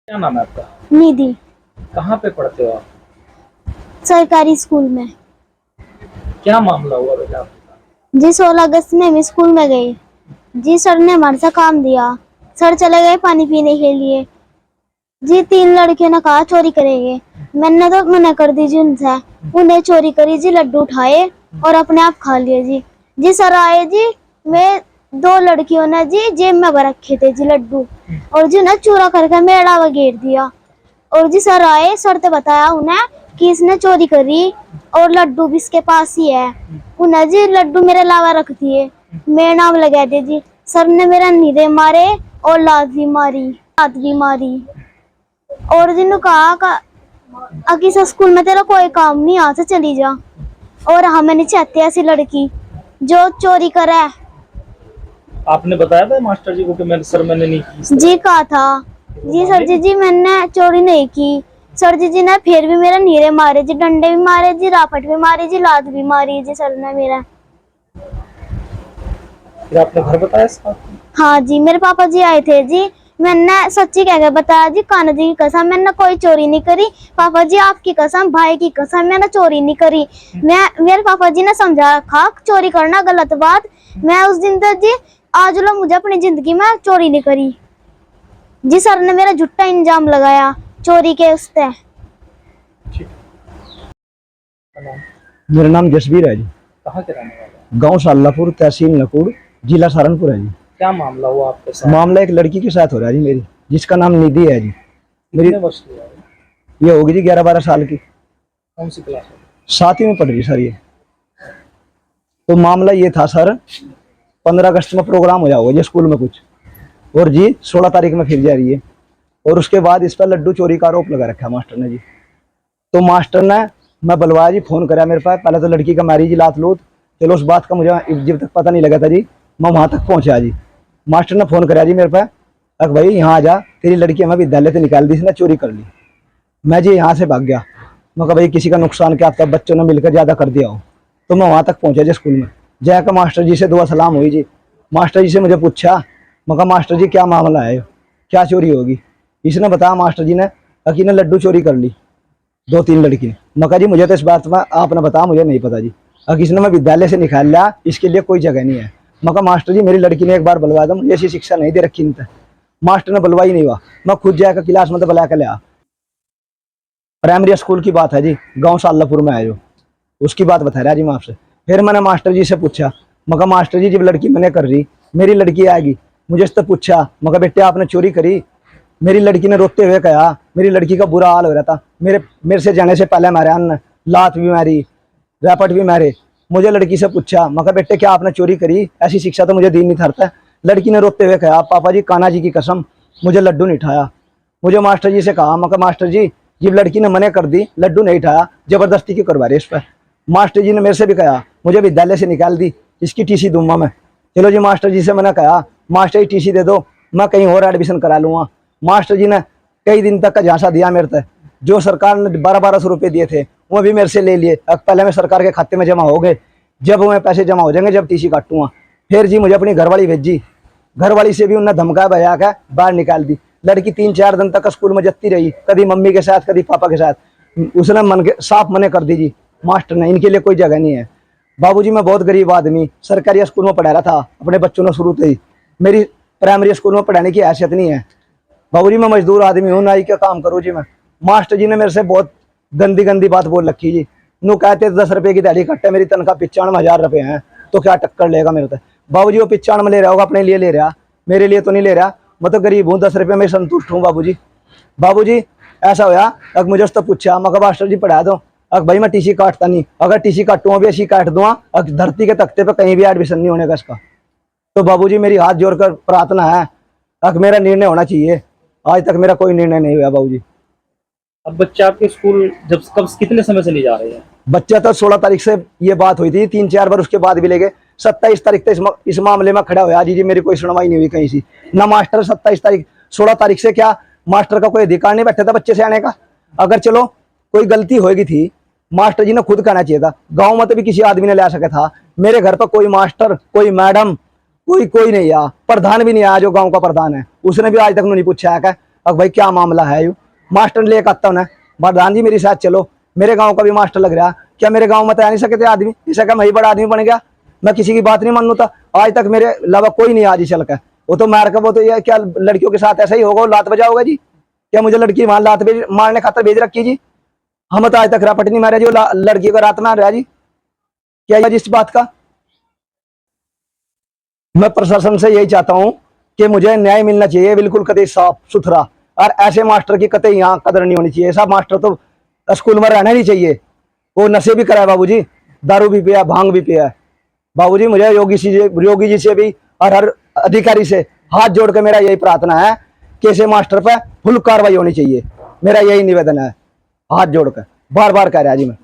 क्या नाम है आपका? निधि। कहाँ पे पढ़ते हो आप? सरकारी स्कूल में। क्या मामला हुआ बेटा आपका? जी 16 अगस्त में हम स्कूल में गए। जी सर ने हमारे से काम दिया। सर चले गए पानी पीने के लिए। जी 3 लड़कियों ने कहा चोरी करेंगे। मैंने तो मना कर दी जी उनसे। उन्हें चोरी करी जी, लड्डू उठाए और अपने आप खा लिए जी। जी सर आए जी, मैं 2 लड़कियों ने जी जेब में भर रखे थे जी लड्डू, और जी ना चूरा करके मेड़ा वगैर दिया। और जी सर आए, सर ने बताया उन्हें कि इसने चोरी करी और लड्डू भी इसके पास ही है। उन्हें जी लड्डू मेरे अलावा रख दिए, मेरा नाम लगा दे जी। सर ने मेरा नीरे मारे और लात भी मारी। और जिन्हों कहा कि इस स्कूल में तेरा कोई काम नहीं, यहाँ से चली जा। और हमें नहीं चाहते ऐसी लड़की जो चोरी करे। आपने बताया था मास्टर जी को कि मैंने नहीं की इस तरह? जी कहा था जी सर जी मैंने चोरी नहीं की। सर जी ने फिर भी मेरा नीरे मारे जी, डंडे भी मारे जी, रापट भी मारी जी, लात भी मारी जी सर ने मेरा। फिर आपने घर बताया इस बात को? हाँ जी, मेरे पापा जी आए थे जी। मैंने सच्ची कह के बताया जी, कान्हा जी की कसम मैंने कोई चोरी नहीं करी। पापा जी आपकी कसम, भाई की कसम, मैंने चोरी नहीं करी। मेरे पापा जी ने समझा रखा चोरी करना गलत बात। मैं उस दिन तक जी, आज लो मुझे अपनी जिंदगी में चोरी नहीं करी जी। सर ने मेरा झूठा इंजाम लगाया चोरी के उस पे। ठीक है। मेरा नाम जसबीर है जी। कहाँ के रहने वाले? गांव सालापुर, तहसील नकुड़, जिला सहारनपुर है जी। क्या मामला हुआ आपके साथ? मामला एक लड़की के साथ हो रहा है जी मेरी, जिसका नाम निधि है जी। मेरी कितने वर्ष की है? ये होगी जी 11-12 साल की। कौन सी क्लास में? 7वीं में पढ़ रही सर ये। तो मामला ये था सर, 15 अगस्त में प्रोग्राम हो जाओगे जी स्कूल में कुछ, और जी 16 तारीख में फिर जा रही है। और उसके बाद इस पर लड्डू चोरी का आरोप लगा रखा है मास्टर ने जी। तो मास्टर ने, मैं बुलवाया जी, फोन कराया मेरे पास। पहले तो लड़की का मारी जी लात लूत। चलो उस बात का मुझे जब तक पता नहीं लगा था जी, मैं वहां तक पहुंचा जी। मास्टर ने फोन कराया जी मेरे पास, अरे भाई यहाँ आ जा, तेरी लड़की हमें विद्यालय से निकाल दी, इसने चोरी कर ली। मैं जी यहाँ से भाग गया। मैं कहा भाई किसी का नुकसान क्या, तब बच्चों ने मिलकर ज्यादा कर दिया हो। तो मैं वहां तक पहुंचा जी स्कूल में। जाकर मास्टर जी से दुआ सलाम हुई जी। मास्टर जी से मुझे पूछा, मैं कहा मास्टर जी क्या मामला है, क्या चोरी होगी? इसने बताया मास्टर जी ने कि ने लड्डू चोरी कर ली 2-3 लड़की ने। मैं कहा जी मुझे तो इस बात में आपने बताया, मुझे नहीं पता जी। अब किसी ने मैं विद्यालय से निकाल लिया, इसके लिए कोई जगह नहीं है। मैं कहा मास्टर जी मेरी लड़की ने एक बार बुलवा दो, मुझे ऐसी शिक्षा नहीं दे रखी इनसे। मास्टर ने बुलवा ही नहीं हुआ। मैं खुद जाकर क्लास में तो बुला कर लिया। प्राइमरी स्कूल की बात है जी, गाँव सालापुर में है जो, उसकी बात बता रहा जी मैं आपसे। फिर मैंने मास्टर जी से पूछा, मैं कहा मास्टर जी जब लड़की मने कर रही, मेरी लड़की आएगी, मुझे इससे पूछा, मैं कहा बेटे आपने चोरी करी? मेरी लड़की ने रोते हुए कहा, मेरी लड़की का बुरा हाल हो रहा था, मेरे से जाने से पहले मारे अन्न, लात भी मारी, रैपट भी मारे। मुझे लड़की से पूछा, मैं कहा बेटे क्या आपने चोरी करी? ऐसी शिक्षा तो मुझे दी नहीं था। लड़की ने रोते हुए कहा, पापा जी कान्हा जी की कसम मुझे लड्डू नहीं उठाया। मुझे मास्टर जी से कहा, मैं कहा मास्टर जी जब लड़की ने मने कर दी, लड्डू नहीं उठाया, जबरदस्ती क्यों करवा रहे इस पर? मास्टर जी ने मेरे से भी कहा, मुझे विद्यालय से निकाल दी, इसकी टीसी दूंगा मैं। चलो जी मास्टर जी से मैंने कहा, मास्टर जी टीसी दे दो, मैं कहीं और एडमिशन करा लूंगा। मास्टर जी ने कई दिन तक का झांसा दिया मेरे तक। जो सरकार ने 1200 रुपये दिए थे वो भी मेरे से ले लिए। अब पहले में सरकार के खाते में जमा हो गए, जब वो पैसे जमा हो जाएंगे, जब टीसी काटूंगा। फिर जी मुझे अपनी घरवाली भेजी, घरवाली से भी उन्हें धमका बजा कर बाहर निकाल दी। लड़की 3-4 दिन तक स्कूल में जती रही, कभी मम्मी के साथ कभी पापा के साथ। उसने मन के साफ मने कर दी जी मास्टर ने, इनके लिए कोई जगह नहीं है। बाबूजी मैं बहुत गरीब आदमी, सरकारी स्कूल में पढ़ा रहा था अपने बच्चों ने शुरू से ही, मेरी प्राइमरी स्कूल में पढ़ाने की हैसियत नहीं है। बाबूजी मैं मजदूर आदमी हूँ, नाई का काम करूँ जी मैं। मास्टर जी ने मेरे से बहुत गंदी गंदी बात बोल रखी जी। नू कहते 10 रुपये की दिहाड़ी कट्टे, मेरी तनख्वाह 95,000 रुपये है, तो क्या टक्कर लेगा मेरे से? बाबूजी वो 95 में ले रहा होगा, अपने लिए ले रहा, मेरे लिए तो नहीं ले रहा। मैं तो गरीब हूँ, 10 रुपये में संतुष्ट हूँ बाबूजी। बाबूजी ऐसा होया, अगर मुझे उससे पूछा, मैं कहा मास्टर जी पढ़ा दो, अगर भाई मैं टीसी काटता नहीं, अगर टीसी काटूंगा भी ऐसी काट दूंगा, अगर धरती के तख्ते पे कहीं भी एडमिशन नहीं होने का इसका। तो बाबूजी मेरी हाथ जोड़कर प्रार्थना है, अगर मेरा निर्णय होना चाहिए। आज तक मेरा कोई निर्णय नहीं हुआ बाबूजी। अब बच्चे आपके स्कूल जब कब कितने समय से नहीं जा रहे हैं? बच्चा तो 16 तारीख से ये बात हुई थी, 3-4 बार उसके बाद भी ले गए। 27 तारीख तक इस मामले में खड़ा हुआ जी मेरी कोई सुनवाई नहीं हुई कहीं से ना। मास्टर 16 तारीख से क्या मास्टर का कोई अधिकार नहीं बैठा था बच्चे से आने का? अगर चलो कोई गलती होगी थी, मास्टर जी ने खुद कहना चाहिए था। गाँव में तो भी किसी आदमी ने ला सका था, मेरे घर पर कोई मास्टर, कोई मैडम, कोई नहीं आया। प्रधान भी नहीं आया, जो गाँव का प्रधान है, उसने भी आज तक नहीं पूछा है अब भाई क्या मामला है यू मास्टर लेकर आता हूँ ना प्रधान जी मेरे साथ चलो, मेरे गांव का भी मास्टर लग रहा, क्या मेरे गांव में तो आ नहीं सकते आदमी, इसे क्या मैं ही बड़ा आदमी बन गया, मैं किसी की बात नहीं मानू था, आज तक मेरे अलावा कोई नहीं आज ही चल का, वो तो मार कर वो तो ये क्या लड़कियों के साथ ऐसा ही होगा, लात बजा होगा जी, क्या मुझे लड़की वहां लात मारने खातर भेज रखी जी, हम तो आज तक रापट नहीं मारे जी, लड़की को रात मार रहा जी, क्या जी इस बात का। मैं प्रशासन से यही चाहता हूं कि मुझे न्याय मिलना चाहिए, बिल्कुल कतई साफ सुथरा, और ऐसे मास्टर की कतई यहाँ कदर नहीं होनी चाहिए, ऐसा मास्टर तो स्कूल में रहना नहीं चाहिए, वो नशे भी कराए बाबूजी, दारू भी पिया, भांग भी पिया है बाबूजी। मुझे योगी जी से भी और हर अधिकारी से हाथ जोड़ के मेरा यही प्रार्थना है कि ऐसे मास्टर पर फुल कार्रवाई होनी चाहिए, मेरा यही निवेदन है, हाथ जोड़कर बार बार कह रहा जी मैं।